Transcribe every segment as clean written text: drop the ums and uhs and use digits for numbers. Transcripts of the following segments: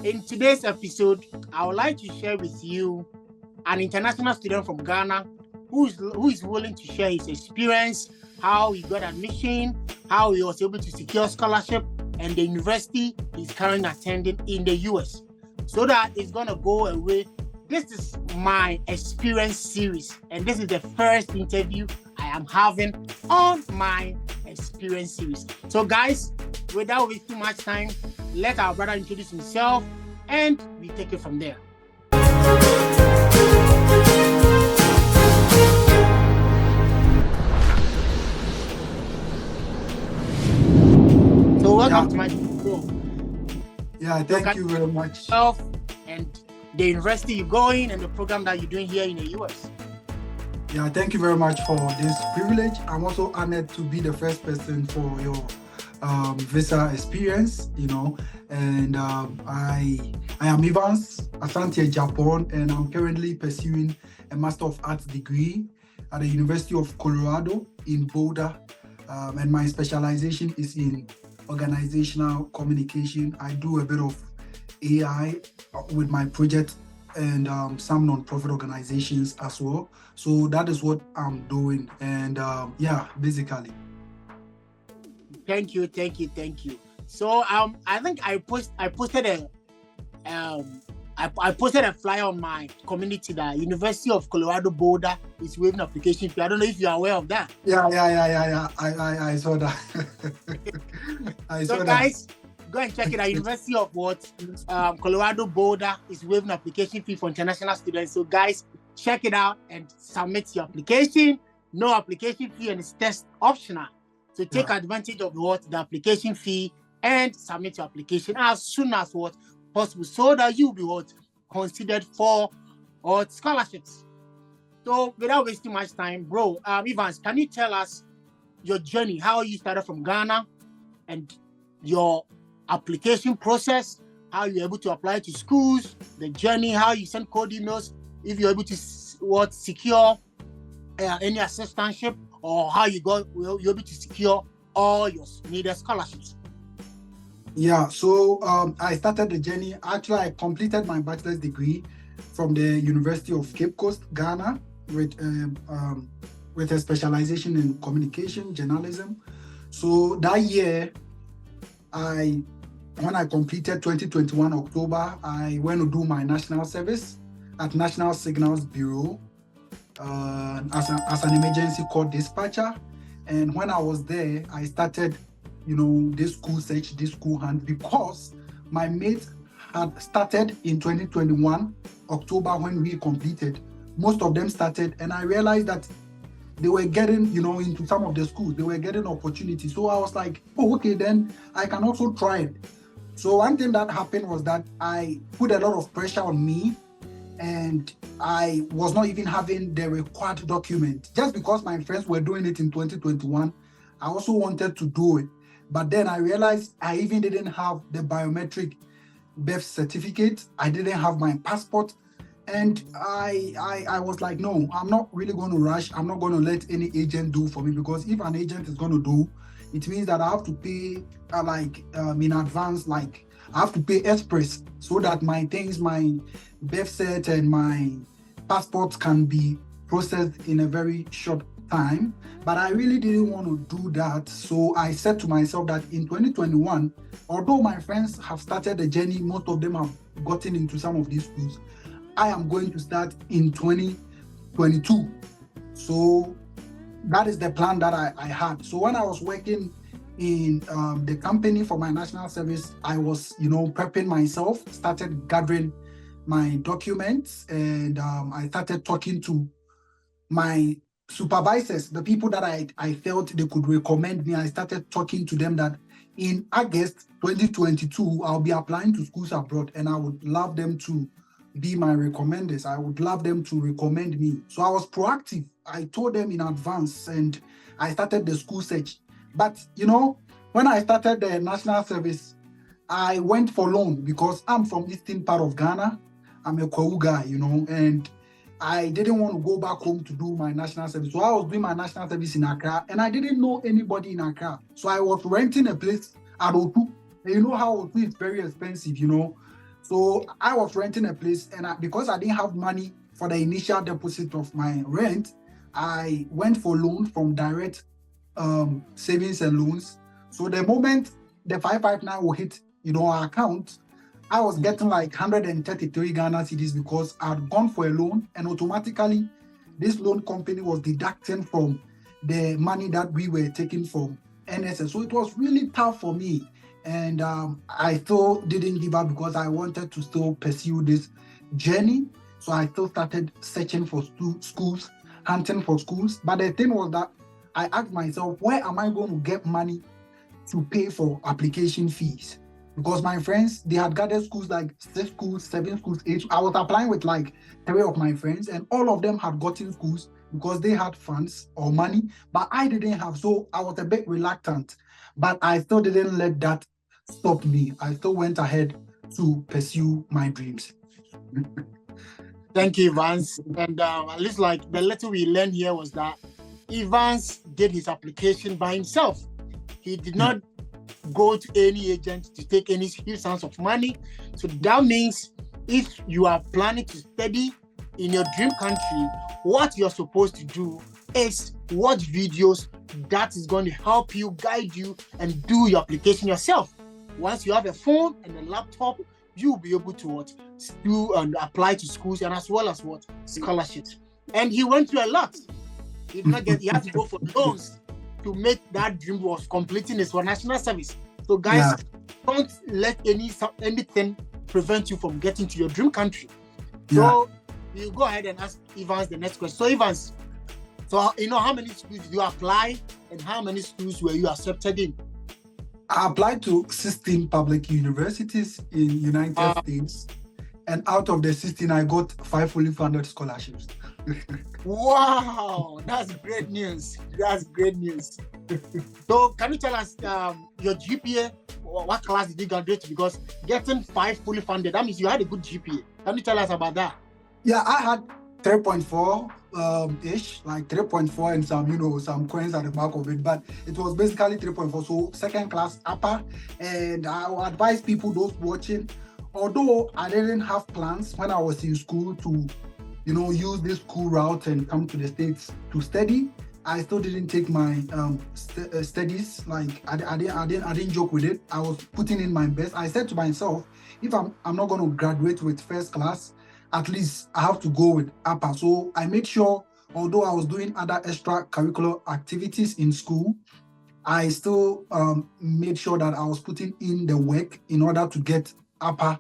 In today's episode, I would like to share with you an international student from Ghana who is willing to share his experience, how he got admission, how he was able to secure scholarship, and the university he's currently attending in the US. So that it's going to go away. This is my experience series, and this is the first interview I am having on my experience series. So guys, without wasting much time, let our brother introduce himself and we take it from there. So welcome to my show. Yeah, thank you very much. And the university you're going and the program that you're doing here in the US. Yeah, thank you very much for this privilege. I'm also honored to be the first person for your visa experience, and I am Evans Antwi-Boasiako, and I'm currently pursuing a Master of Arts degree at the University of Colorado in Boulder, and my specialization is in organizational communication. I do a bit of AI with my project and some non-profit organizations as well. So that is what I'm doing, and basically. Thank you. So I think I posted a flyer on my community that University of Colorado Boulder is waiving application fee. I don't know if you are aware of that. Yeah. I saw that. So guys, go and check it out. University of Colorado Boulder is waiving application fee for international students. So guys, check it out and submit your application. No application fee, and it's test optional. So take advantage of the application fee and submit your application as soon as possible, so that you'll be considered for scholarships. So without wasting much time, bro, Evans, can you tell us your journey, how you started from Ghana and your application process, how you're able to apply to schools, the journey, how you send code emails, if you're able to secure any assistantship, or how you're able to secure all your needed scholarships? Yeah, so I started the journey. Actually, I completed my bachelor's degree from the University of Cape Coast, Ghana, with a specialization in communication journalism. So that year, when I completed 2021 October, I went to do my national service at National Signals Bureau as an emergency call dispatcher. And when I was there, I started, this school search, this school hunt, because my mates had started in 2021 October when we completed. Most of them started, and I realized that they were getting, into some of the schools, they were getting opportunities. So I was like, oh, okay, then I can also try it. So one thing that happened was that I put a lot of pressure on me, and I was not even having the required document. Just because my friends were doing it in 2021, I also wanted to do it. But then I realized I even didn't have the biometric birth certificate. I didn't have my passport. And I was like, no, I'm not really going to rush. I'm not going to let any agent do for me, because if an agent is going to do, it means that I have to pay in advance, like I have to pay express, so that my things, my birth cert and my passport can be processed in a very short time. But I really didn't want to do that. So I said to myself that in 2021, although my friends have started the journey, most of them have gotten into some of these schools, I am going to start in 2022. So that is the plan that I had. So when I was working in the company for my national service, I was, prepping myself, started gathering my documents, and I started talking to my supervisors, the people that I felt they could recommend me. I started talking to them that in August 2022, I'll be applying to schools abroad, and I would love them to be my recommenders. I would love them to recommend me. So I was proactive. I told them in advance, and I started the school search. But, when I started the national service, I went for loan because I'm from eastern part of Ghana. I'm a Kwahu guy, and I didn't want to go back home to do my national service. So I was doing my national service in Accra, and I didn't know anybody in Accra. So I was renting a place at Otu. And you know how Otu is very expensive, So I was renting a place, and because I didn't have money for the initial deposit of my rent, I went for loan from direct savings and loans. So the moment the 559 will hit, our account, I was getting like 133 Ghana cedis because I had gone for a loan, and automatically this loan company was deducting from the money that we were taking from NSS. So it was really tough for me. And I still didn't give up because I wanted to still pursue this journey. So I still started searching for schools, hunting for schools. But the thing was that I asked myself, where am I going to get money to pay for application fees? Because my friends, they had gathered schools like 6 schools, 7 schools, 8. I was applying with like 3 of my friends, and all of them had gotten schools because they had funds or money, but I didn't have. So I was a bit reluctant, but I still didn't let that stop me. I still went ahead to pursue my dreams. Thank you, Evans. And at least like the little we learned here was that Evans did his application by himself. He did not go to any agent to take any huge sums of money. So that means if you are planning to study in your dream country, what you're supposed to do is watch videos that is going to help you, guide you, and do your application yourself. Once you have a phone and a laptop, you'll be able to do and apply to schools, and as well as scholarships. And he went through a lot. He had to go for loans to make that dream was completing his national service. So guys, don't let anything prevent you from getting to your dream country. So you go ahead and ask Evans the next question. So Evans, how many schools did you apply, and how many schools were you accepted in? I applied to 16 public universities in United States, and out of the 16, I got 5 fully funded scholarships. Wow, that's great news. That's great news. So can you tell us your GPA? What class did you graduate to? Because getting 5 fully funded, that means you had a good GPA. Can you tell us about that? Yeah, I had 3.4 ish, like 3.4 and some coins at the back of it, but it was basically 3.4. So second class upper. And I would advise people, those watching, although I didn't have plans when I was in school to use this school route and come to the States to study, I still didn't take my studies. Like I didn't joke with it. I was putting in my best. I said to myself, if I'm not going to graduate with first class, at least I have to go with upper. So I made sure, although I was doing other extracurricular activities in school, I still made sure that I was putting in the work in order to get upper.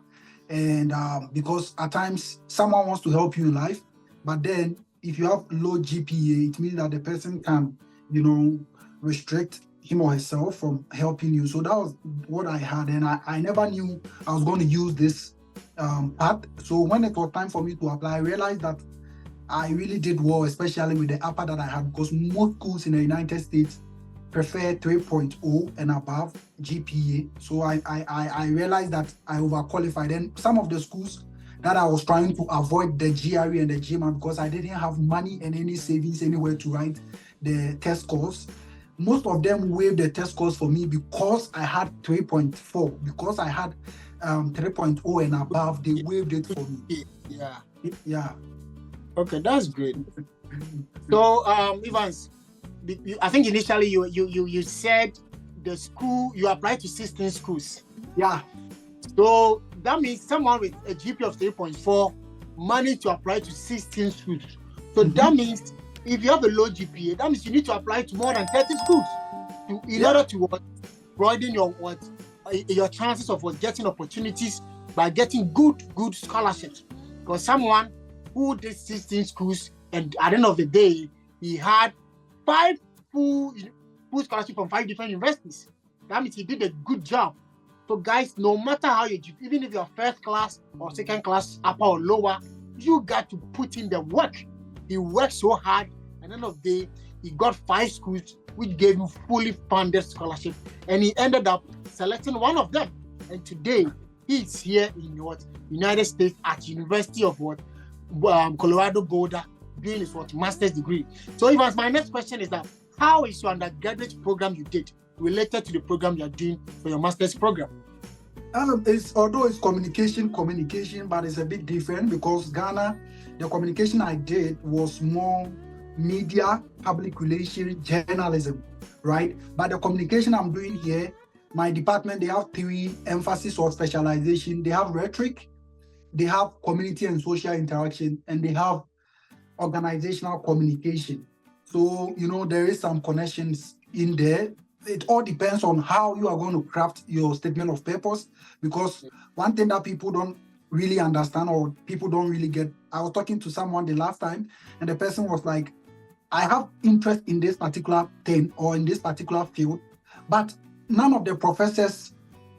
And because at times someone wants to help you in life, but then if you have low GPA, it means that the person can, restrict him or herself from helping you. So that was what I had, and I never knew I was going to use this path. So when it was time for me to apply, I realized that I really did well, especially with the upper that I had, because most schools in the United States prefer 3.0 and above GPA. So I realized that I overqualified. And some of the schools that I was trying to avoid the GRE and the GMAT because I didn't have money and any savings anywhere to write the test scores, most of them waived the test scores for me because I had 3.4. Because I had 3.0 and above, they waived it for me. Yeah. Okay, that's great. So, Evans, I think initially you said the school you applied to 16 schools. Yeah. So that means someone with a GPA of 3.4 managed to apply to 16 schools. So that means if you have a low GPA, that means you need to apply to more than 30 schools in order to broaden your chances of getting opportunities by getting good scholarships. Because someone who did 16 schools and at the end of the day, he had 5 full scholarships from 5 different universities. That means he did a good job. So guys, no matter how you do, even if you're first class or second class, upper or lower, you got to put in the work. He worked so hard, and at the end of the day, he got 5 schools which gave him fully funded scholarship, and he ended up selecting one of them. And today, he's here in United States at University of Colorado Boulder, doing his master's degree. So Evans, my next question is that how is your undergraduate program you did related to the program you're doing for your master's program? Although it's communication, but it's a bit different because Ghana, the communication I did was more media, public relations, journalism, right? But the communication I'm doing here, my department, they have 3 emphasis or specialization. They have rhetoric, they have community and social interaction, and they have organizational communication. So, there is some connections in there. It all depends on how you are going to craft your statement of purpose, because one thing that people don't really understand or people don't really get, I was talking to someone the last time and the person was like, I have interest in this particular thing or in this particular field, but none of the professors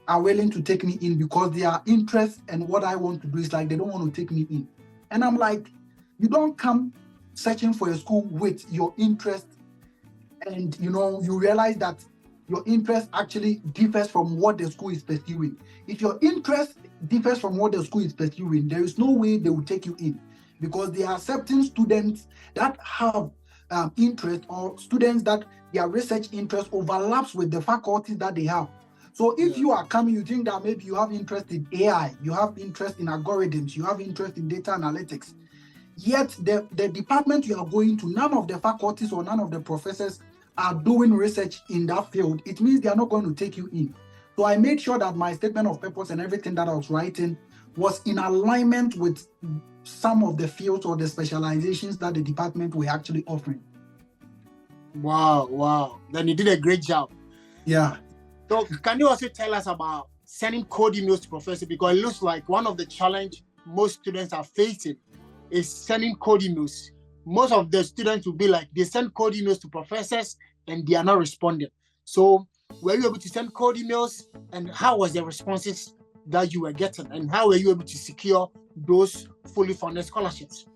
are willing to take me in because their interest and what I want to do is like they don't want to take me in. And I'm like, you don't come searching for a school with your interest and you realize that your interest actually differs from what the school is pursuing. If your interest differs from what the school is pursuing, there is no way they will take you in because they are accepting students that have interest or students that their research interest overlaps with the faculties that they have. So if you are coming, you think that maybe you have interest in AI, you have interest in algorithms, you have interest in data analytics, yet the department you are going to, none of the faculties or none of the professors are doing research in that field, it means they are not going to take you in. So I made sure that my statement of purpose and everything that I was writing was in alignment with some of the fields or the specializations that the department were actually offering. Wow. Then you did a great job. Yeah. So can you also tell us about sending code emails to professors? Because it looks like one of the challenge most students are facing is sending code emails. Most of the students will be like, they send code emails to professors and they are not responding. So were you able to send code emails, and how was the responses that you were getting, and how were you able to secure those fully funded scholarships?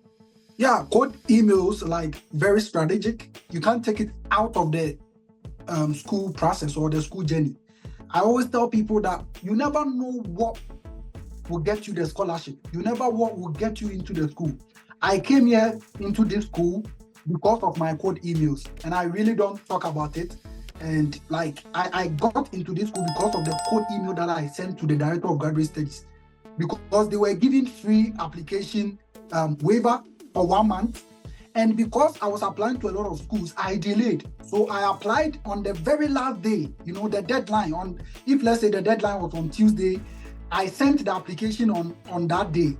Yeah, code emails, like very strategic. You can't take it out of the school process or the school journey. I always tell people that you never know what will get you the scholarship. You never what will get you into the school. I came here into this school because of my code emails, and I really don't talk about it. And like I got into this school because of the code email that I sent to the director of graduate studies, because they were giving free application waiver for 1 month. And because I was applying to a lot of schools, I delayed. So I applied on the very last day, the deadline if let's say the deadline was on Tuesday, I sent the application on that day.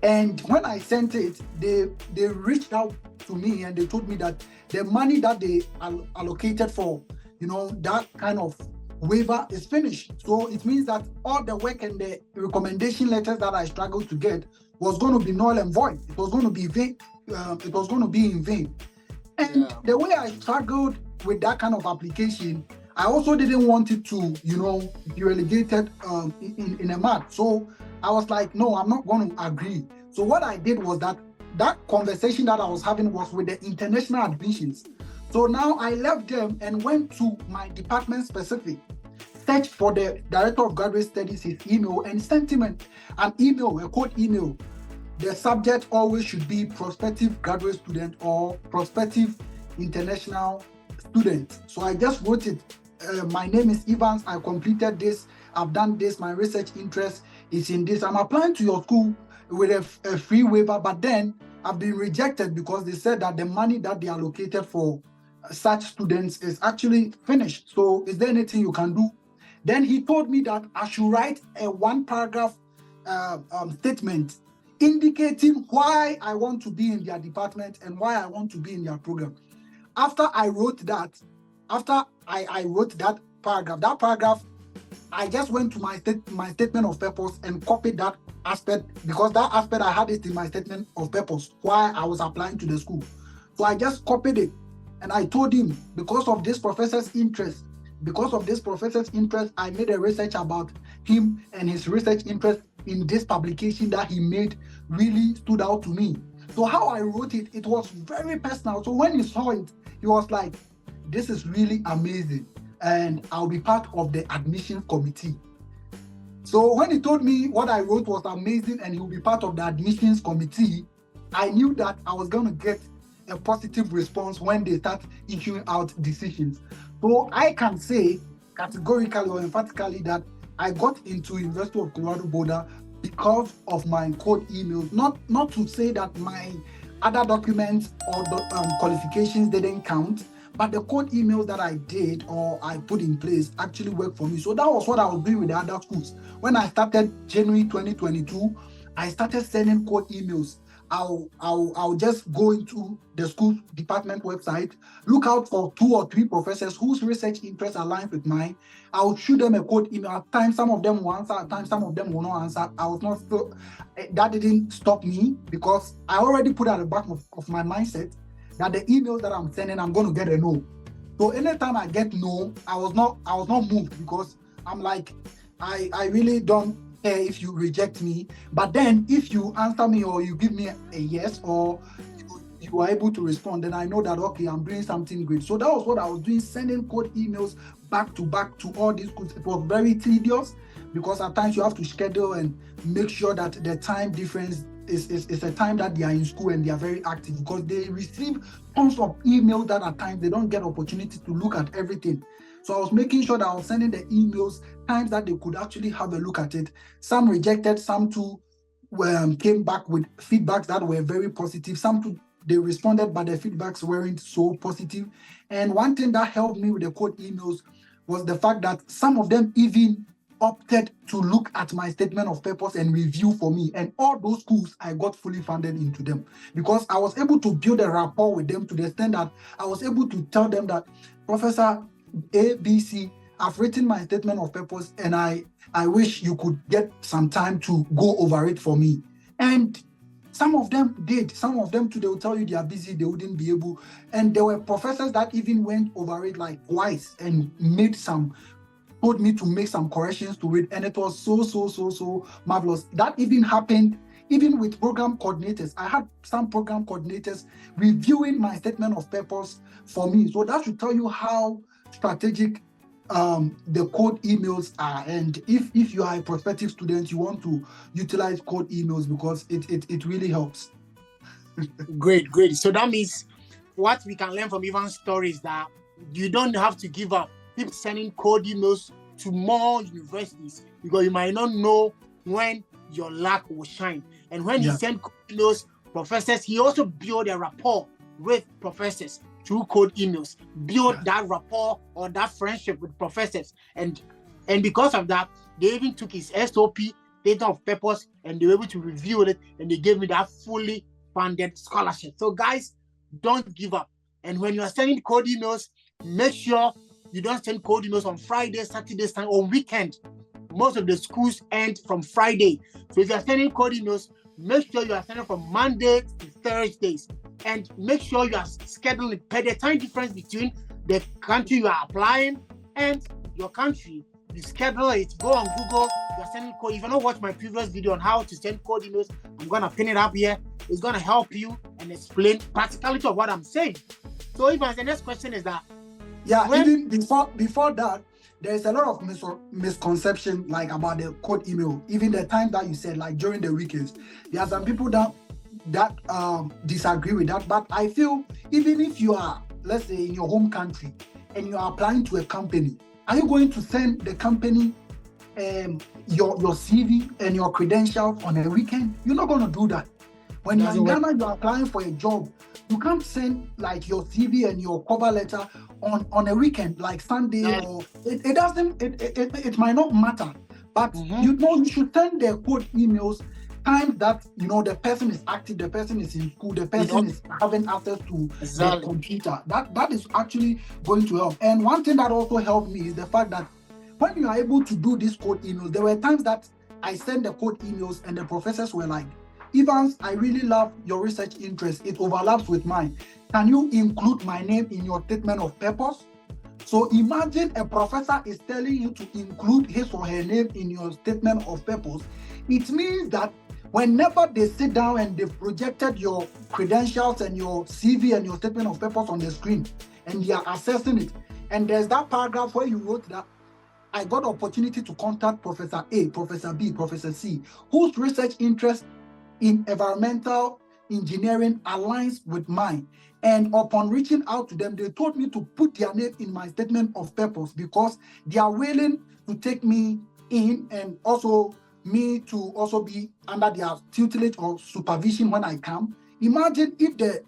And when I sent it, they reached out to me and they told me that the money that they allocated for, that kind of waiver is finished. So it means that all the work and the recommendation letters that I struggled to get was going to be null and void. It was going to be vain. It was going to be in vain. And the way I struggled with that kind of application, I also didn't want it to, be relegated in a mud. So I was like, no, I'm not going to agree. So what I did was that conversation that I was having was with the international admissions. So now I left them and went to my department specific, searched for the director of graduate studies, his email, and sent him an email, a code email. The subject always should be prospective graduate student or prospective international student. So I just wrote it. My name is Evans. I completed this. I've done this. My research interest is in this. I'm applying to your school with a free waiver, but then I've been rejected because they said that the money that they allocated for such students is actually finished. So is there anything you can do? Then he told me that I should write a 1-paragraph statement indicating why I want to be in their department and why I want to be in their program. After I wrote that, paragraph, I just went to my statement of purpose and copied that aspect, because that aspect I had it in my statement of purpose, why I was applying to the school. So I just copied it and I told him, because of this professor's interest, I made a research about him, and his research interest in this publication that he made really stood out to me. So how I wrote it, it was very personal. So when he saw it, he was like, this is really amazing, and I'll be part of the admissions committee. So when he told me what I wrote was amazing and he'll be part of the admissions committee, I knew that I was going to get a positive response when they start issuing out decisions. So I can say categorically or emphatically that I got into University of Colorado Boulder because of my code emails. Not to say that my other documents or the qualifications didn't count, but the code emails that I did or I put in place actually worked for me. So that was what I was doing with the other schools. When I started January 2022, I started sending code emails. I'll just go into the school department website, look out for 2 or 3 professors whose research interests align with mine. I'll shoot them a code email. At times, some of them will answer. At times, some of them will not answer. I was not still. That didn't stop me because I already put at the back of my mindset that the emails that I'm sending, I'm going to get a no. So anytime I get no, I was not moved because I'm like, I really don't care if you reject me. But then if you answer me or you give me a yes or you are able to respond, then I know that, okay, I'm doing something great. So that was what I was doing, sending code emails back to back to all these schools. It was very tedious because at times you have to schedule and make sure that the time difference is a time that they are in school and they are very active because they receive tons of emails that at times they don't get opportunity to look at everything. So I was making sure that I was sending the emails times that they could actually have a look at it. Some rejected, some too came back with feedbacks that were very positive. Some too, they responded, but the feedbacks weren't so positive. And one thing that helped me with the code emails was the fact that some of them even opted to look at my statement of purpose and review for me. And all those schools, I got fully funded into them because I was able to build a rapport with them to the extent that I was able to tell them that, Professor ABC, I've written my statement of purpose and I wish you could get some time to go over it for me. And some of them did. Some of them too, they will tell you they are busy, they wouldn't be able. And there were professors that even went over it like twice and told me to make some corrections to it. And it was so marvelous. That even happened even with program coordinators. I had some program coordinators reviewing my statement of purpose for me. So that should tell you how strategic the code emails are. And if you are a prospective student, you want to utilize code emails because it really helps. Great. So that means what we can learn from Ivan's story is that you don't have to give up. Keep sending code emails to more universities because you might not know when your luck will shine. And when you send code emails, professors, he also build a rapport with professors through code emails, build that rapport or that friendship with professors. And because of that, they even took his SOP, data of purpose, and they were able to review it, and they gave me that fully funded scholarship. So guys, don't give up. And when you are sending code emails, make sure you don't send code emails on Friday, Saturday, Sunday, or weekend. Most of the schools end from Friday. So if you are sending code emails, make sure you are sending from Monday to Thursdays. And make sure you are scheduling per the time difference between the country you are applying and your country. You schedule it, go on Google, you are sending code. If you don't watch my previous video on how to send code emails, I'm going to pin it up here. It's going to help you and explain practicality of what I'm saying. So Ivan, the next question is that even before that, there's a lot of misconception like about the code email. Even the time that you said, like during the weekends, there are some people that disagree with that. But I feel even if you are, let's say, in your home country and you are applying to a company, are you going to send the company your CV and your credentials on a weekend? You're not going to do that. When you're in Ghana, you're applying for a job, you can't send like your CV and your cover letter on a weekend, like Sunday, or it might not matter. But you should send the code emails times that the person is active, the person is in school, the person is having access to the computer. That is actually going to help. And one thing that also helped me is the fact that when you are able to do these code emails, there were times that I sent the code emails and the professors were like, Evans, I really love your research interest. It overlaps with mine. Can you include my name in your statement of purpose? So imagine a professor is telling you to include his or her name in your statement of purpose. It means that whenever they sit down and they've projected your credentials and your CV and your statement of purpose on the screen and they are assessing it, and there's that paragraph where you wrote that I got opportunity to contact Professor A, Professor B, Professor C, whose research interest in environmental engineering aligns with mine. And upon reaching out to them, they told me to put their name in my statement of purpose because they are willing to take me in, and also me to also be under their tutelage or supervision when I come. Imagine if the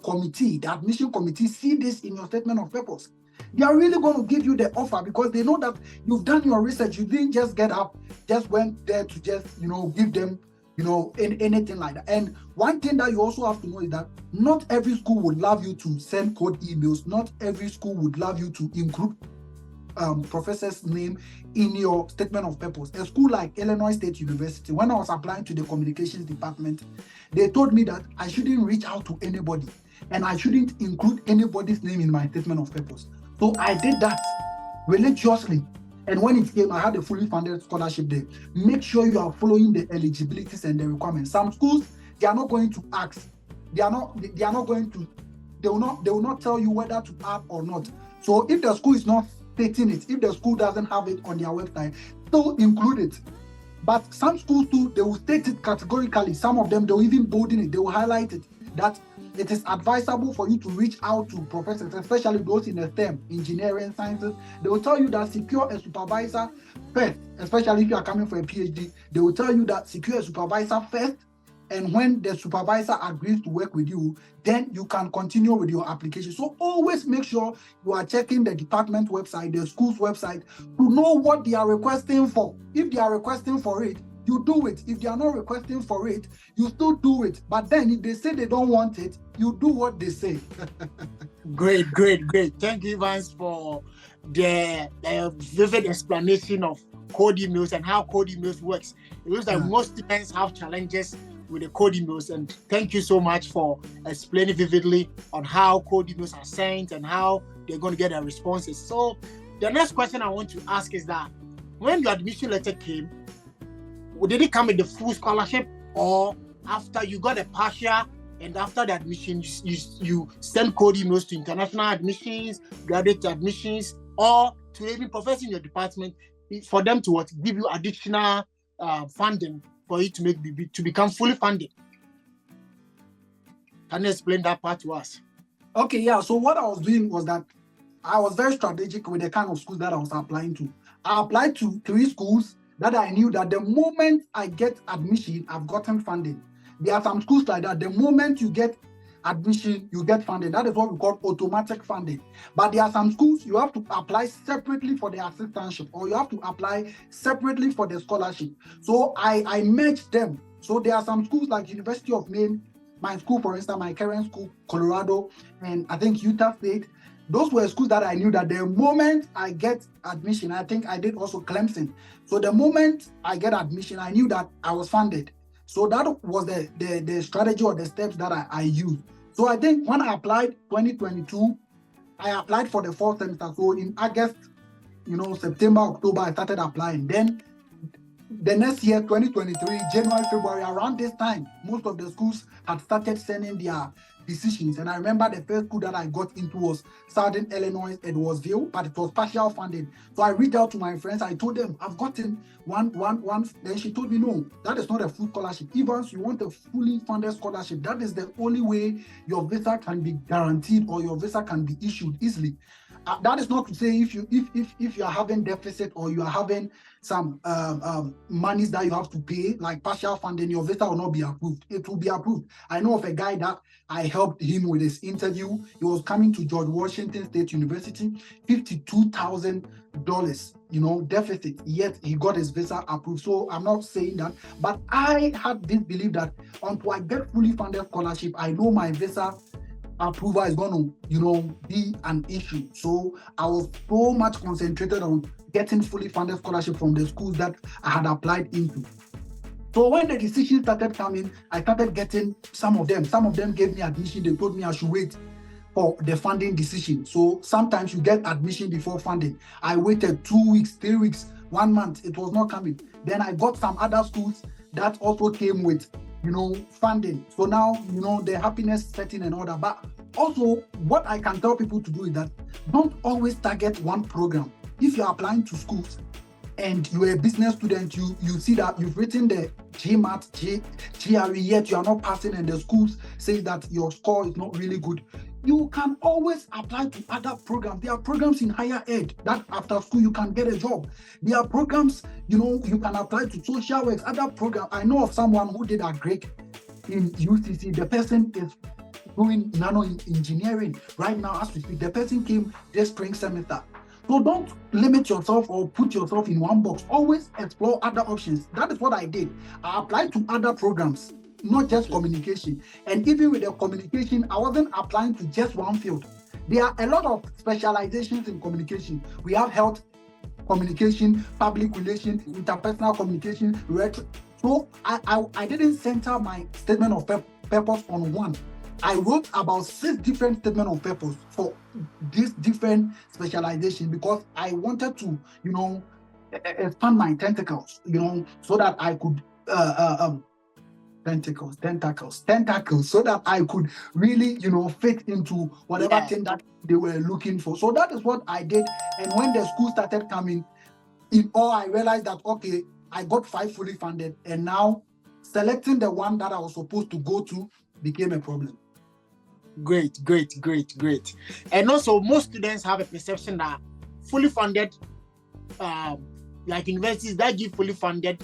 committee, the admission committee, see this in your statement of purpose. They are really going to give you the offer because they know that you've done your research. You didn't just get up, just went there to just, give them, anything like that. And one thing that you also have to know is that not every school would love you to send code emails. Not every school would love you to include professor's name in your statement of purpose. A school like Illinois State University, when I was applying to the communications department, they told me that I shouldn't reach out to anybody and I shouldn't include anybody's name in my statement of purpose. So I did that religiously. And when it came, I had a fully funded scholarship there. Make sure you are following the eligibilities and the requirements. Some schools, they are not going to ask. They will not tell you whether to add or not. So if the school is not stating it, if the school doesn't have it on their website, still include it. But some schools too, they will state it categorically. Some of them, they will even bolden it. They will highlight it, that it is advisable for you to reach out to professors, especially those in the STEM, engineering, sciences. They will tell you that secure a supervisor first, especially if you are coming for a PhD. They will tell you that secure a supervisor first, and when the supervisor agrees to work with you, then you can continue with your application. So always make sure you are checking the department website, the school's website, to know what they are requesting for. If they are requesting for it, you do it. If they are not requesting for it, you still do it. But then if they say they don't want it, you do what they say. Great. Thank you, Evans, for the vivid explanation of code emails and how code emails works. It looks like most students have challenges with the code emails, and thank you so much for explaining vividly on how code emails are sent and how they're going to get their responses. So the next question I want to ask is that when your admission letter came, did it come with the full scholarship, or after you got a partial and after the admission you send code emails to international admissions, graduate admissions, or to even professors in your department for them to give you additional funding for you to become fully funded? Can you explain that part to us? Okay, yeah. So what I was doing was that I was very strategic with the kind of schools that I was applying to. I applied to 3 schools that I knew that the moment I get admission, I've gotten funding. There are some schools like that. The moment you get admission, you get funding. That is what we call automatic funding. But there are some schools you have to apply separately for the assistantship, or you have to apply separately for the scholarship. So I merged them. So there are some schools like University of Maine, my school, for instance, my current school, Colorado, and I think Utah State. Those were schools that I knew that the moment I get admission, I think I did also Clemson. So the moment I get admission, I knew that I was funded. So that was the strategy or the steps that I used. So I think when I applied 2022, I applied for the 4th semester. So in August, September, October, I started applying. Then the next year, 2023, January, February, around this time, most of the schools had started sending their decisions. And I remember the first school that I got into was Southern Illinois, Edwardsville, but it was partial funding. So I reached out to my friends. I told them, I've gotten one. Then she told me, no, that is not a full scholarship. Even if you want a fully funded scholarship, that is the only way your visa can be guaranteed or your visa can be issued easily. That is not to say if you are having deficit or you are having some monies that you have to pay, like partial funding, your visa will not be approved. It will be approved. I know of a guy that I helped him with his interview. He was coming to George Washington State University, $52,000, deficit, yet he got his visa approved. So I'm not saying that, but I had this belief that until I get fully funded scholarship, I know my visa approval is going to, be an issue. So I was so much concentrated on getting fully funded scholarship from the schools that I had applied into. So when the decisions started coming, I started getting some of them. Some of them gave me admission. They told me I should wait for the funding decision. So sometimes you get admission before funding. I waited 2 weeks, 3 weeks, 1 month. It was not coming. Then I got some other schools that also came with funding. So now, the happiness setting and all that. But also, what I can tell people to do is that don't always target one program. If you're applying to schools and you're a business student, you see that you've written the GMAT, GRE, yet you are not passing, and the schools say that your score is not really good. you can always apply to other programs. There are programs in higher ed that after school you can get a job. There are programs, you can apply to social works, other programs. I know of someone who did a Greek in UCC. The person is doing nano engineering right now as we speak. The person came this spring semester. So don't limit yourself or put yourself in one box. Always explore other options. That is what I did. I applied to other programs, not just communication. And even with the communication, I wasn't applying to just one field. There are a lot of specializations in communication. We have health communication, public relations, interpersonal communication, rhetoric. So I didn't center my statement of purpose on one. I wrote about 6 different statements of purpose for these different specializations because I wanted to, expand my tentacles, so that I could tentacles, so that I could really, fit into whatever thing that they were looking for. So that is what I did. And when the school started coming, in all, I realized that, okay, I got 5 fully funded, and now selecting the one that I was supposed to go to became a problem. Great. And also, most students have a perception that fully funded, like universities that give fully funded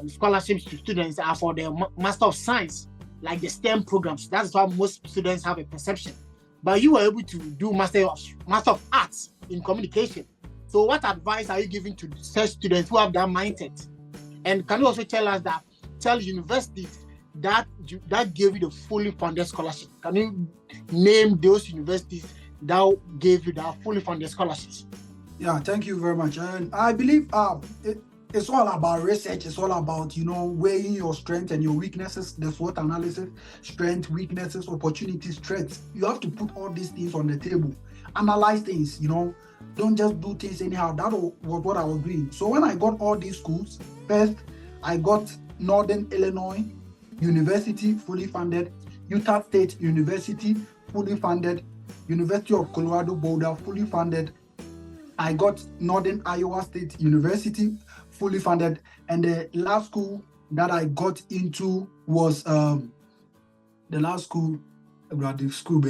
scholarships to students are for the Master of Science, like the STEM programs. That's why most students have a perception. But you were able to do Master of Arts in communication. So what advice are you giving to such students who have that mindset? And can you also tell universities that gave you the fully funded scholarship? Can you name those universities that gave you that fully funded scholarships? Yeah, thank you very much. And I believe it's all about research. It's all about, weighing your strengths and your weaknesses, the SWOT analysis, strength, weaknesses, opportunities, threats. You have to put all these things on the table. Analyze things, Don't just do things anyhow. That was what I was doing. So when I got all these schools, first, I got Northern Illinois University, fully funded, Utah State University, fully funded, University of Colorado Boulder, fully funded. I got Northern Iowa State University, fully funded. And the last school that I got into was the last school, the school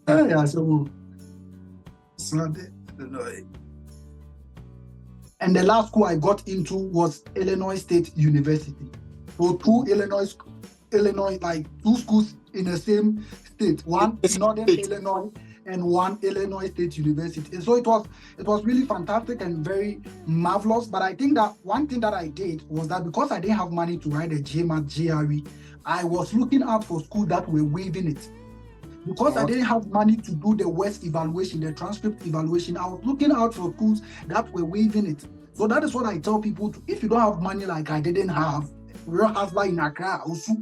yeah, so Illinois. And the last school I got into was Illinois State University. So 2 Illinois, like 2 schools in the same state. One Northern Illinois and one Illinois State University. And so it was really fantastic and very marvelous. But I think that one thing that I did was that because I didn't have money to write a GMAT, GRE, I was looking out for schools that were waiving it. Because I didn't have money to do the WES evaluation, the transcript evaluation, I was looking out for schools that were waiving it. So that is what I tell people to, if you don't have money like I didn't have, real husband in Accra also,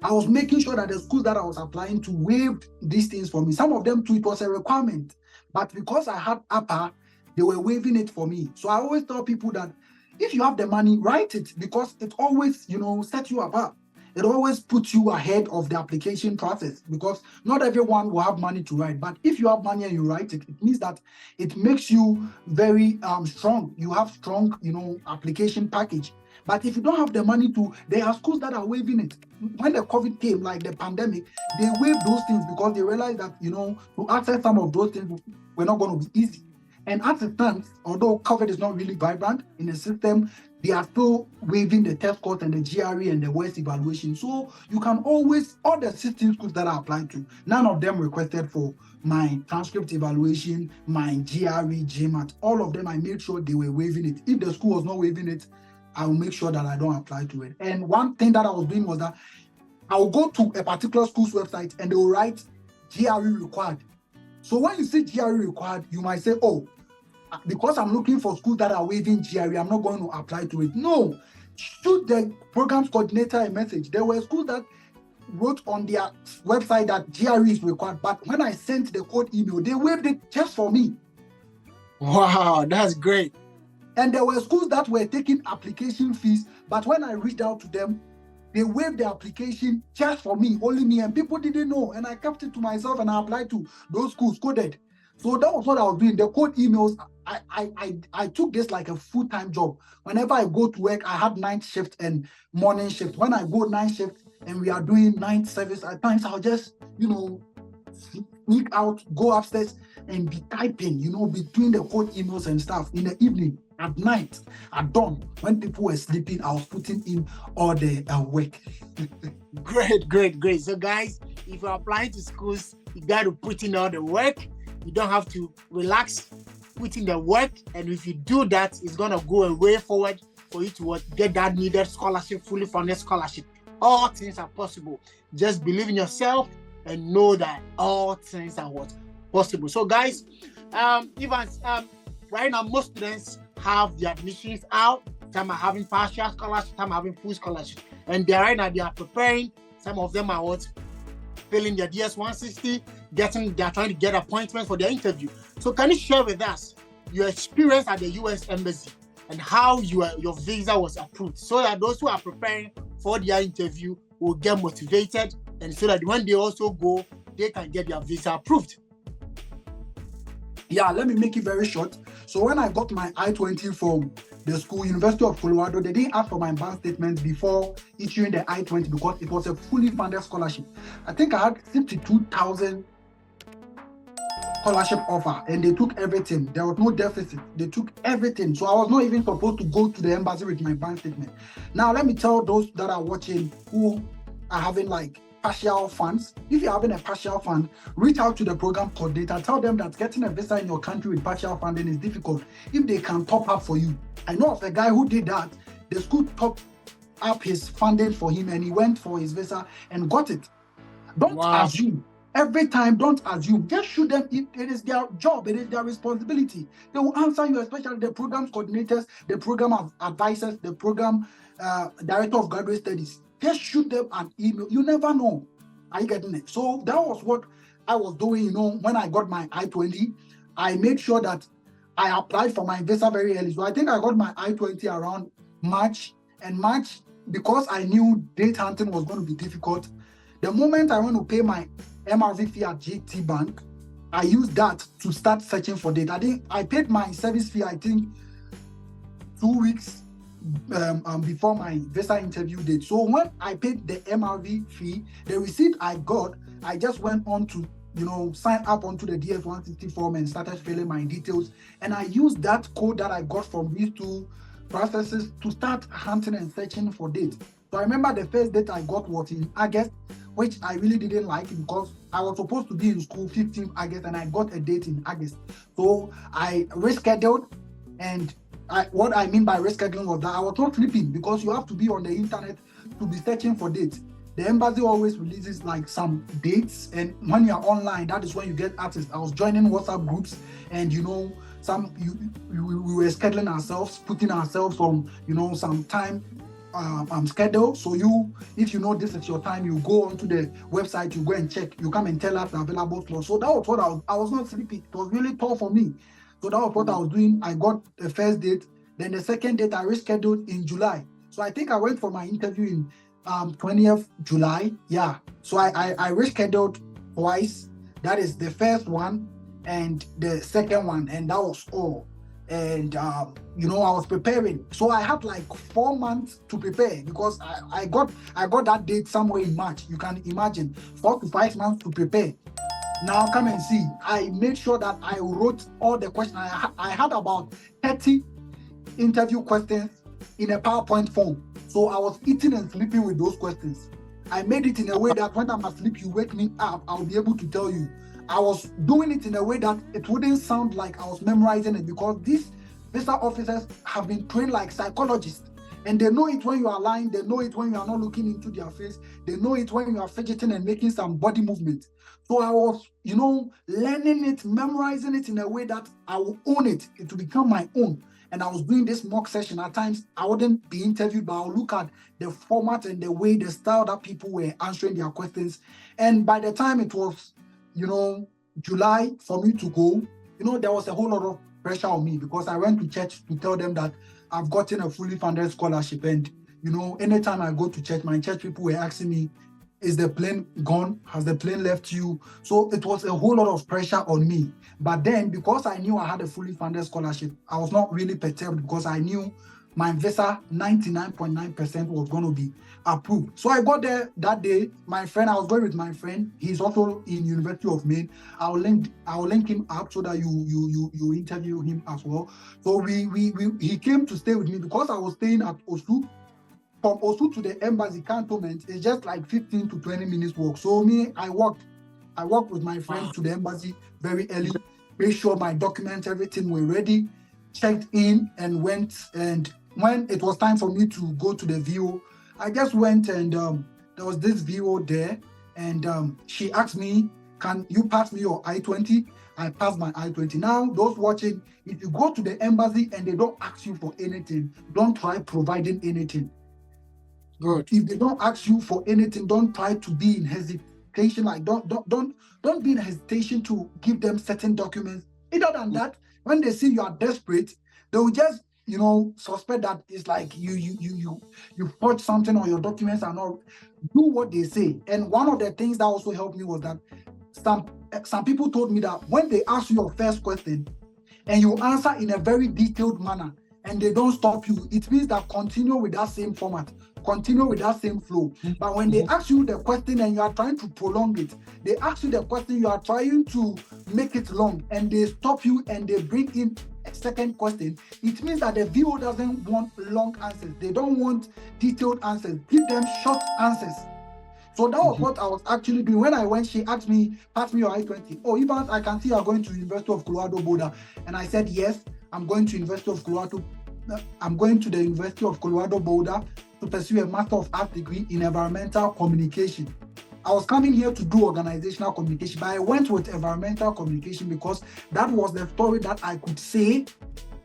I was making sure that the schools that I was applying to waived these things for me. Some of them too, it was a requirement. But because I had upper, they were waiving it for me. So I always tell people that if you have the money, write it, because it always, sets you apart. It always puts you ahead of the application process, because not everyone will have money to write. But if you have money and you write it, it means that it makes you very strong. You have strong, application package. But if you don't have the money to, there are schools that are waiving it. When the COVID came, like the pandemic, they waived those things because they realized that, to access some of those things were not going to be easy. And as it stands, although COVID is not really vibrant in the system, they are still waiving the test scores and the GRE and the WES evaluation. So you can always, all the 16 schools that I applied to, none of them requested for my transcript evaluation, my GRE, GMAT. All of them, I made sure they were waiving it. If the school was not waiving it, I will make sure that I don't apply to it. And one thing that I was doing was that I will go to a particular school's website and they will write GRE required. So when you see GRE required, you might say, oh, because I'm looking for schools that are waiving GRE, I'm not going to apply to it. No, shoot the programs coordinator a message. There were schools that wrote on their website that GRE is required, but when I sent the code email, they waived it just for me. Wow, that's great. And there were schools that were taking application fees, but when I reached out to them, they waived the application just for me, only me, and people didn't know. And I kept it to myself and I applied to those schools coded. So that was what I was doing. The code emails, I took this like a full-time job. Whenever I go to work, I had night shift and morning shift. When I go night shift and we are doing night service. At times I'll just, sneak out, go upstairs and be typing, between the code emails and stuff in the evening, at night, at dawn, when people were sleeping, I was putting in all the work. Great. So guys, if you're applying to schools, you got to put in all the work. You don't have to relax, put in the work. And if you do that, it's going to go a way forward for you to get that needed scholarship, fully funded scholarship. All things are possible. Just believe in yourself and know that all things are possible. So guys, right now most students have the admissions out. Some are having partial scholarship, some are having full scholarship, and they are preparing. Some of them are filling their DS-160, they are trying to get appointments for their interview. So can you share with us your experience at the US Embassy and how your visa was approved, so that those who are preparing for their interview will get motivated, and so that when they also go, they can get their visa approved? Yeah, let me make it very short. So when I got my I-20 from the school, University of Colorado, they didn't ask for my bank statement before issuing the I-20 because it was a fully funded scholarship. I think I had 52,000 scholarship offer, and they took everything. There was no deficit. They took everything. So I was not even supposed to go to the embassy with my bank statement. Now, let me tell those that are watching who are having partial funds. If you're having a partial fund, reach out to the program coordinator. Tell them that getting a visa in your country with partial funding is difficult. If they can top up for you. I know of a guy who did that. The school topped up his funding for him, and he went for his visa and got it. Don't assume. Every time, don't assume. Just shoot them. It is their job. It is their responsibility. They will answer you, especially the program coordinators, the program advisors, the program director of graduate studies. Just shoot them an email. You never know. Are you getting it? So that was what I was doing. When I got my I-20, I made sure that I applied for my visa very early. So I think I got my I-20 around March. And March, because I knew date hunting was going to be difficult, the moment I went to pay my MRV fee at GT Bank, I used that to start searching for date. I paid my service fee, I think, 2 weeks before my visa interview date. So when I paid the MRV fee, the receipt I got, I just went on to sign up onto the DS-160 form and started filling my details. And I used that code that I got from these two processes to start hunting and searching for dates. So I remember the first date I got was in August, which I really didn't like because I was supposed to be in school 15th August and I got a date in August. So I rescheduled, and what I mean by rescheduling was that I was not sleeping because you have to be on the internet to be searching for dates. The embassy always releases some dates, and when you're online, that is when you get access. I was joining WhatsApp groups, and we were scheduling ourselves, putting ourselves on some time schedule. So if this is your time, you go onto the website, you go and check, you come and tell us the available slots. So that was what I was not sleeping. It was really tough for me. So that was what I was doing. I got the first date, then the second date I rescheduled in July. So I think I went for my interview in 20th July. Yeah. So I rescheduled twice. That is the first one and the second one, and that was all. And I was preparing. So I had 4 months to prepare because I got that date somewhere in March. You can imagine 4 to 5 months to prepare. Now come and see. I made sure that I wrote all the questions. I had about 30 interview questions in a PowerPoint form. So I was eating and sleeping with those questions. I made it in a way that when I'm asleep, you wake me up, I'll be able to tell you. I was doing it in a way that it wouldn't sound like I was memorizing it, because these visa officers have been trained like psychologists, and they know it when you are lying, they know it when you are not looking into their face, they know it when you are fidgeting and making some body movement. So I was, learning it, memorizing it in a way that I will own it to become my own. And I was doing this mock session. At times, I wouldn't be interviewed, but I'll look at the format and the way, the style that people were answering their questions. And by the time it was, July for me to go, there was a whole lot of pressure on me, because I went to church to tell them that I've gotten a fully funded scholarship. And, anytime I go to church, my church people were asking me, is the plane gone? Has the plane left you? So it was a whole lot of pressure on me. But then, because I knew I had a fully funded scholarship, I was not really perturbed, because I knew my visa 99.9% was going to be approved. So I got there that day. I was going with my friend. He's also in University of Maine. I'll link him up so that you interview him as well. So he came to stay with me because I was staying at Osu. From Osu to the embassy cantonment is just like 15 to 20 minutes walk. So I walked with my friend to the embassy very early, made sure my documents, everything were ready, checked in and went. And when it was time for me to go to the VO, I just went and there was this VO there, and she asked me, "Can you pass me your I-20?" I passed my I-20. Now, those watching, if you go to the embassy and they don't ask you for anything, don't try providing anything. Good. If they don't ask you for anything, don't try to be in hesitation. Like don't be in hesitation to give them certain documents. Other than that, when they see you are desperate, they will just suspect that it's like you forged something on your documents and not do what they say. And one of the things that also helped me was that some people told me that when they ask you your first question and you answer in a very detailed manner and they don't stop you, it means that continue with that same format. Continue with that same flow. But when they ask you the question and you are trying to prolong it, they ask you the question, you are trying to make it long, and they stop you and they bring in a second question, it means that the VO doesn't want long answers. They don't want detailed answers. Give them short answers. So that was what I was actually doing. When I went, she asked me, pass me your I-20. Oh, Evans, I can see you are going to University of Colorado Boulder. And I said, yes, I'm going to University of Colorado. I'm going to the University of Colorado Boulder to pursue a Master of Arts degree in environmental communication. I was coming here to do organizational communication, but I went with environmental communication because that was the story that I could say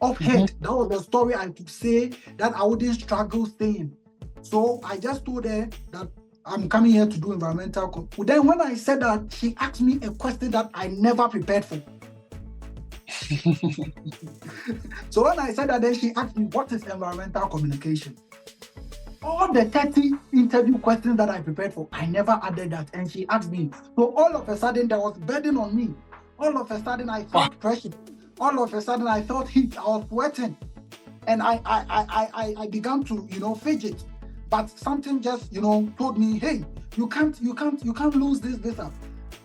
off head. That was the story I could say that I wouldn't struggle saying. So I just told her that I'm coming here to do environmental. Then when I said that, she asked me a question that I never prepared for. So when I said that, then she asked me, what is environmental communication? All the 30 interview questions that I prepared for, I never added that. And she asked me. So all of a sudden, there was burden on me. All of a sudden, I felt pressure. All of a sudden, I felt heat. I was sweating. And I began to, fidget. But something just, told me, hey, you can't lose this visa.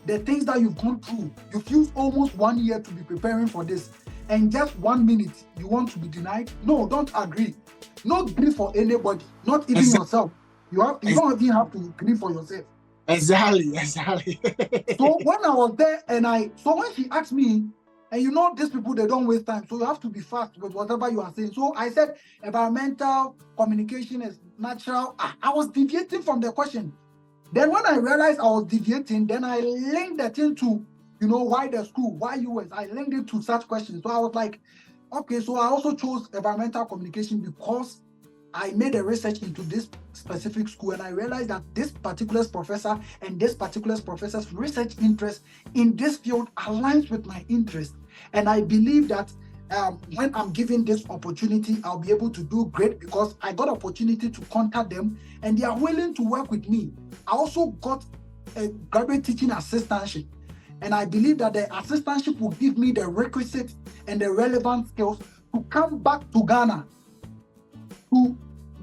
The things that you've gone through, you've used almost 1 year to be preparing for this. And just 1 minute, you want to be denied? No, don't agree. Not grieve for anybody, not even yourself. You don't even have to grieve for yourself. Exactly. So when I was there so when she asked me, and these people, they don't waste time. So you have to be fast with whatever you are saying. So I said, environmental communication is natural. I was deviating from the question. Then when I realized I was deviating, then I linked that into, why the school, why US? I linked it to such questions. So I was like, okay, so I also chose environmental communication because I made a research into this specific school and I realized that this particular professor and this particular professor's research interest in this field aligns with my interest. And I believe that when I'm given this opportunity, I'll be able to do great because I got opportunity to contact them and they are willing to work with me. I also got a graduate teaching assistantship. And I believe that the assistantship will give me the requisite and the relevant skills to come back to Ghana to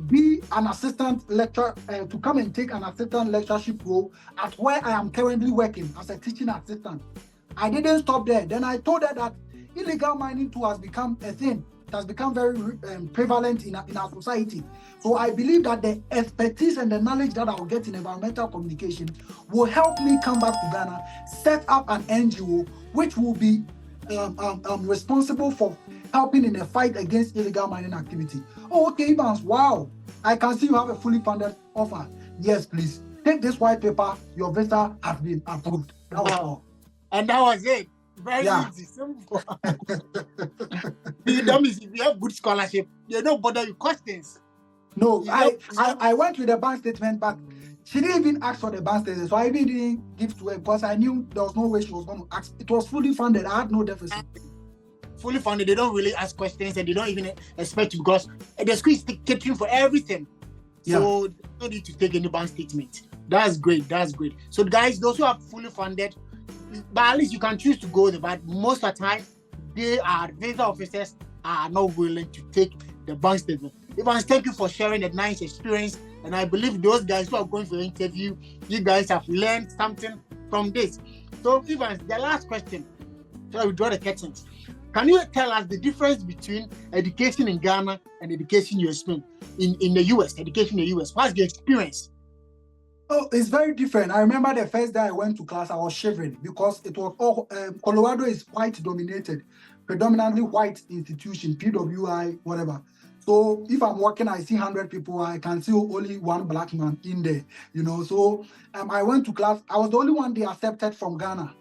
be an assistant lecturer, to come and take an assistant lectureship role at where I am currently working as a teaching assistant. I didn't stop there. Then I told her that illegal mining too has become a thing. It has become very prevalent in our society. So I believe that the expertise and the knowledge that I will get in environmental communication will help me come back to Ghana, set up an NGO which will be responsible for helping in a fight against illegal mining activity. Oh, okay, Evans, wow. I can see you have a fully funded offer. Yes, please. Take this white paper. Your visa has been approved. That was all. And that was it. Very easy, simple. The dummies, if you have good scholarship, you don't bother with questions. No, I went with the bank statement, but she didn't even ask for the bank statement, so I even didn't give to her because I knew there was no way she was going to ask. It was fully funded. I had no deficit. Fully funded, they don't really ask questions and they don't even expect you because the school is catering for everything. So they don't need to take any bank statement. That's great. So guys, those who are fully funded, but at least you can choose to go there. But most of the time, visa officers are not willing to take the bank statement. Evans, thank you for sharing a nice experience. And I believe those guys who are going for the interview, you guys have learned something from this. So, Evans, the last question, so we draw the curtains. Can you tell us the difference between education in Ghana and education in the US, education in the US? What's the experience? Oh, it's very different. I remember the first day I went to class, I was shivering because it was all, Colorado is white dominated, predominantly white institution, PWI, whatever. So if I'm working, I see 100 people, I can see only one black man in there, So I went to class. I was the only one they accepted from Ghana.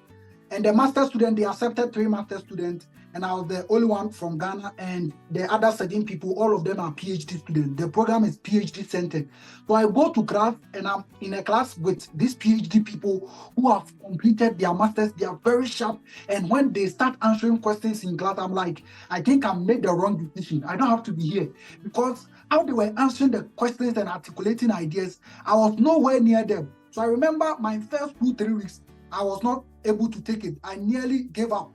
And the master student, they accepted 3 master students, and I was the only one from Ghana, and the other 13 people, all of them are PhD students. The program is PhD centered. So I go to class, and I'm in a class with these PhD people who have completed their masters. They are very sharp. And when they start answering questions in class, I'm like, I think I made the wrong decision. I don't have to be here. Because how they were answering the questions and articulating ideas, I was nowhere near them. So I remember my first 2-3 weeks, I was not able to take it. I nearly gave up.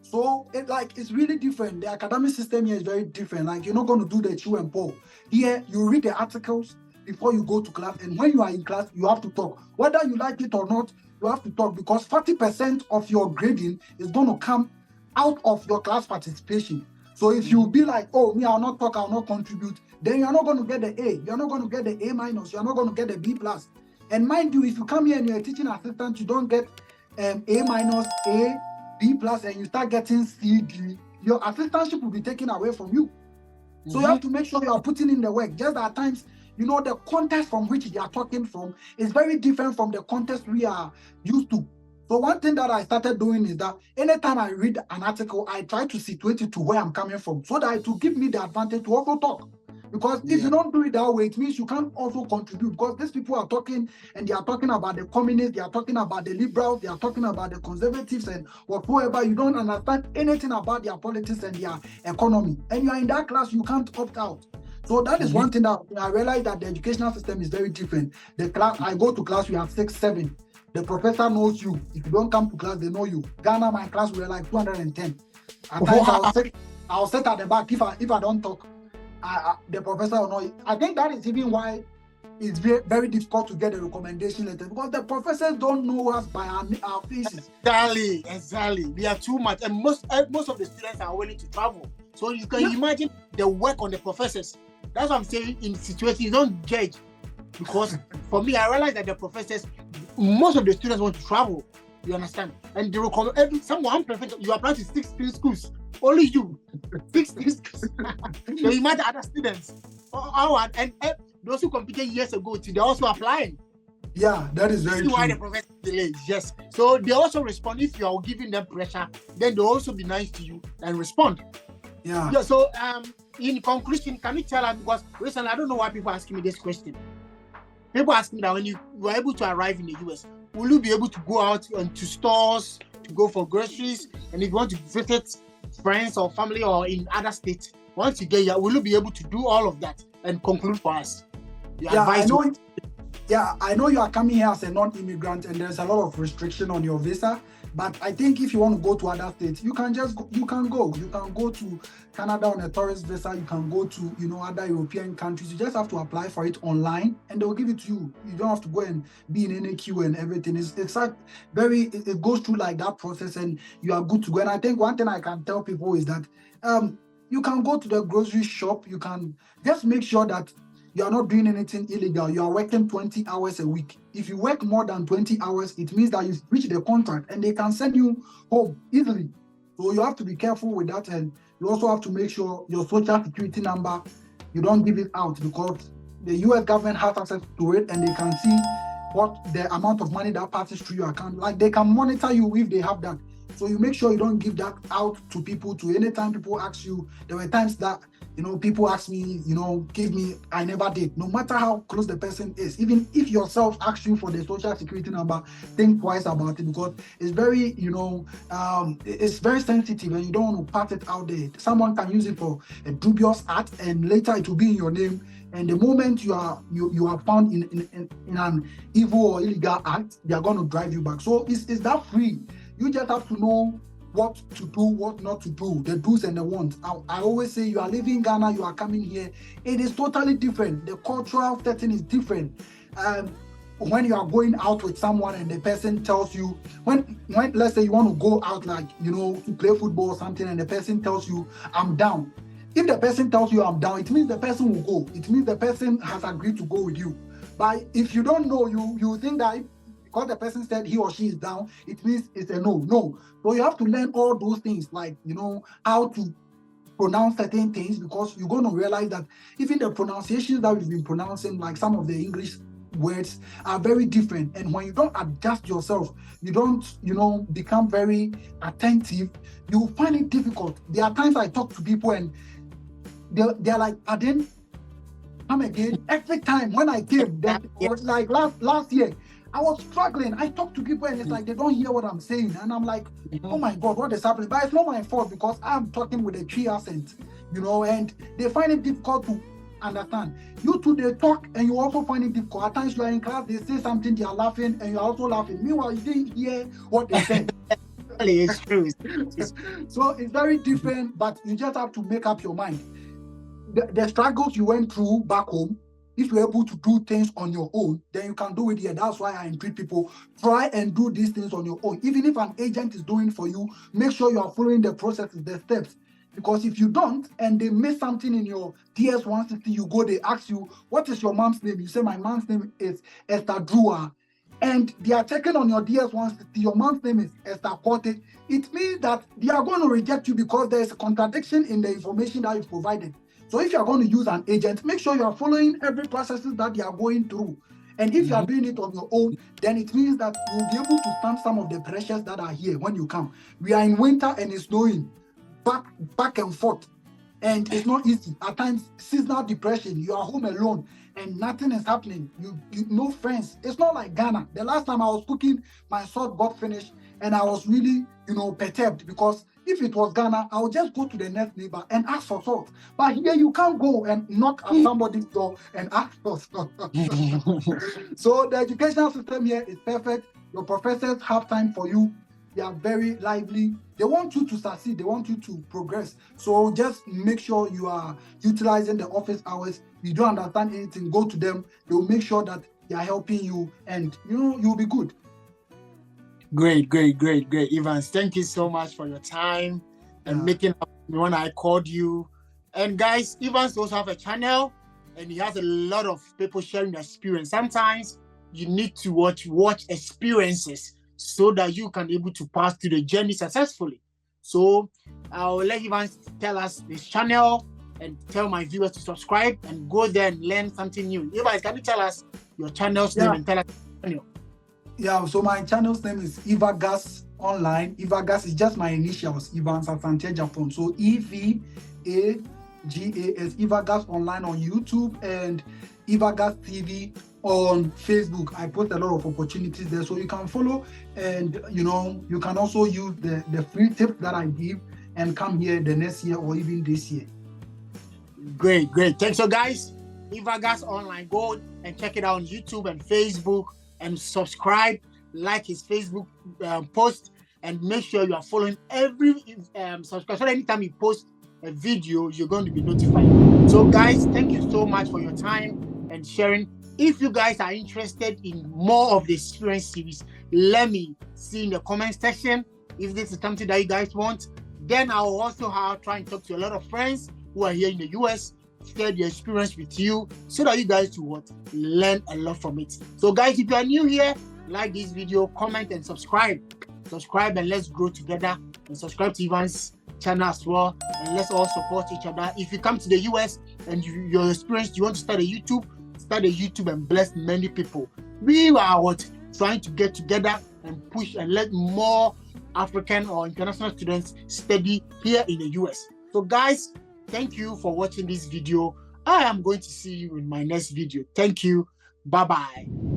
So it's really different. The academic system here is very different. Like, you're not going to do the chew and pour. Here, you read the articles before you go to class. And when you are in class, you have to talk. Whether you like it or not, you have to talk, because 40% of your grading is going to come out of your class participation. So if you be like, oh, me, I'll not talk, I'll not contribute, then you're not going to get the A. You're not going to get the A-. You're not going to get the B+. And mind you, if you come here and you're a teaching assistant, you don't get A-, A, B+, and you start getting C, D, your assistantship will be taken away from you. So you have to make sure you are putting in the work. Just at times, the context from which they are talking from is very different from the context we are used to. So one thing that I started doing is that anytime I read an article, I try to situate it to where I'm coming from, so that it will give me the advantage to also talk. Because if you don't do it that way, it means you can't also contribute, because these people are talking, and they are talking about the communists, they are talking about the liberals, they are talking about the conservatives and whatever. You don't understand anything about their politics and their economy. And you are in that class, you can't opt out. So that is one thing that I realized, that the educational system is very different. The class, I go to class, we have 6, 7. The professor knows you. If you don't come to class, they know you. Ghana, my class, we were like 210. At times, I'll sit at the back if I don't talk. The professor will know. I think that is even why it's very, very difficult to get a recommendation letter, because the professors don't know us by our faces. Exactly. We are too much, and most of the students are willing to travel. So you can imagine the work on the professors. That's what I'm saying. In situations, you don't judge, because for me, I realize that the professors, most of the students want to travel. You understand? And they recommend someone professor. You apply to 16 schools. Only you, 16 schools. So you imagine other students. And those who competed years ago, they're also applying. Yeah, that is very true. Why the professor delays? Yes. So they also respond. If you are giving them pressure, then they'll also be nice to you and respond. Yeah. So in conclusion, can you tell us, because recently I don't know why people are asking me this question. People ask me that when you were able to arrive in the US, will you be able to go out to stores, to go for groceries, and if you want to visit friends or family or in other states, once you get here, will you be able to do all of that? And conclude for us. I know you are coming here as a non-immigrant, and there's a lot of restriction on your visa. But I think if you want to go to other states, you can go. You can go to Canada on a tourist visa. You can go to other European countries. You just have to apply for it online, and they'll give it to you. You don't have to go and be in any queue and everything. It's like it goes through like that process, and you are good to go. And I think one thing I can tell people is that you can go to the grocery shop. You can just make sure that you are not doing anything illegal. You are working 20 hours a week. If you work more than 20 hours, it means that you've reached the contract, and they can send you home easily. So you have to be careful with that, and you also have to make sure your social security number, you don't give it out, because the US government has access to it, and they can see what the amount of money that passes through your account. Like, they can monitor you if they have that. So you make sure you don't give that out to people. To anytime people ask you, there were times that people ask me, give me, I never did. No matter how close the person is, even if yourself asks you for the social security number, think twice about it, because it's very, it's very sensitive, and you don't want to pass it out there. Someone can use it for a dubious act, and later it will be in your name. And the moment you are found in an evil or illegal act, they are going to drive you back. So it's that free. You just have to know what to do, what not to do, the do's and the wants. I always say, you are leaving Ghana, you are coming here. It is totally different. The cultural setting is different. When you are going out with someone and the person tells you, when let's say you want to go out, like, you know, to play football or something, and the person tells you, I'm down. If the person tells you I'm down, it means the person will go. It means the person has agreed to go with you. But if you don't know, you think that because the person said he or she is down, it means it's a no. No. So you have to learn all those things, like, you know, how to pronounce certain things, because you're going to realize that even the pronunciations that we've been pronouncing, like some of the English words, are very different. And when you don't adjust yourself, you don't, you know, become very attentive, you find it difficult. There are times I talk to people and they're like, I didn't come again. Every time when I came, like last year, I was struggling. I talk to people and it's like they don't hear what I'm saying. And I'm like, oh my God, what is happening? But it's not my fault, because I'm talking with a Tree accent, you know, and they find it difficult to understand. You two, they talk and you also find it difficult. At times you are in class, they say something, they are laughing and you're also laughing. Meanwhile, you didn't hear what they said. It's true. So it's very different, but you just have to make up your mind. The struggles you went through back home, if you're able to do things on your own, then you can do it here. That's why I entreat people, try and do these things on your own. Even if an agent is doing for you, make sure you are following the processes, the steps. Because if you don't, and they miss something in your DS-160, you go, they ask you, what is your mom's name? You say, my mom's name is Esther Drua. And they are checking on your DS-160, your mom's name is Esther Korte. It means that they are going to reject you because there is a contradiction in the information that you provided. So if you are going to use an agent, make sure you are following every processes that they are going through. And if you are doing it on your own, then it means that you will be able to stand some of the pressures that are here when you come. We are in winter and it's snowing back and forth. And it's not easy. At times, seasonal depression, you are home alone and nothing is happening. You no friends. It's not like Ghana. The last time I was cooking, my salt got finished and I was really, you know, perturbed, because if it was Ghana, I would just go to the next neighbor and ask for salt. But here you can't go and knock at somebody's door and ask for salt. So the educational system here is perfect. Your professors have time for you. They are very lively. They want you to succeed. They want you to progress. So just make sure you are utilizing the office hours. If you don't understand anything, go to them. They will make sure that they are helping you, and you know, you'll be good. Great, Evans. Thank you so much for your time and making up when I called you. And guys, Evans also have a channel, and he has a lot of people sharing their experience. Sometimes you need to watch experiences so that you can be able to pass through the journey successfully. So I'll let Evans tell us this channel and tell my viewers to subscribe and go there and learn something new. Evans, can you tell us your channel's name and tell us your channel? Yeah, so my channel's name is Evagas Online. Evagas is just my initials, Evans Asante Japan. So EVAGAS, Evagas Online on YouTube and Evagas TV on Facebook. I post a lot of opportunities there, so you can follow, and you know, you can also use the free tips that I give and come here the next year or even this year. Great. Thanks. So guys, Evagas Online, go and check it out on YouTube and Facebook, and subscribe, like his Facebook post, and make sure you are following every subscribe, so anytime you post a video, you're going to be notified. So guys, thank you so much for your time and sharing. If you guys are interested in more of the experience series, let me see in the comment section if this is something that you guys want. Then I'll also try and talk to a lot of friends who are here in the US, share their experience with you, so that you guys will learn a lot from it. So guys, if you are new here, like this video, comment and subscribe, and let's grow together. And subscribe to Ivan's channel as well, and let's all support each other. If you come to the US and you're experienced, you want to start a YouTube and bless many people. We are trying to get together and push and let more African or international students study here in the US. So guys, thank you for watching this video. I am going to see you in my next video. Thank you. Bye-bye.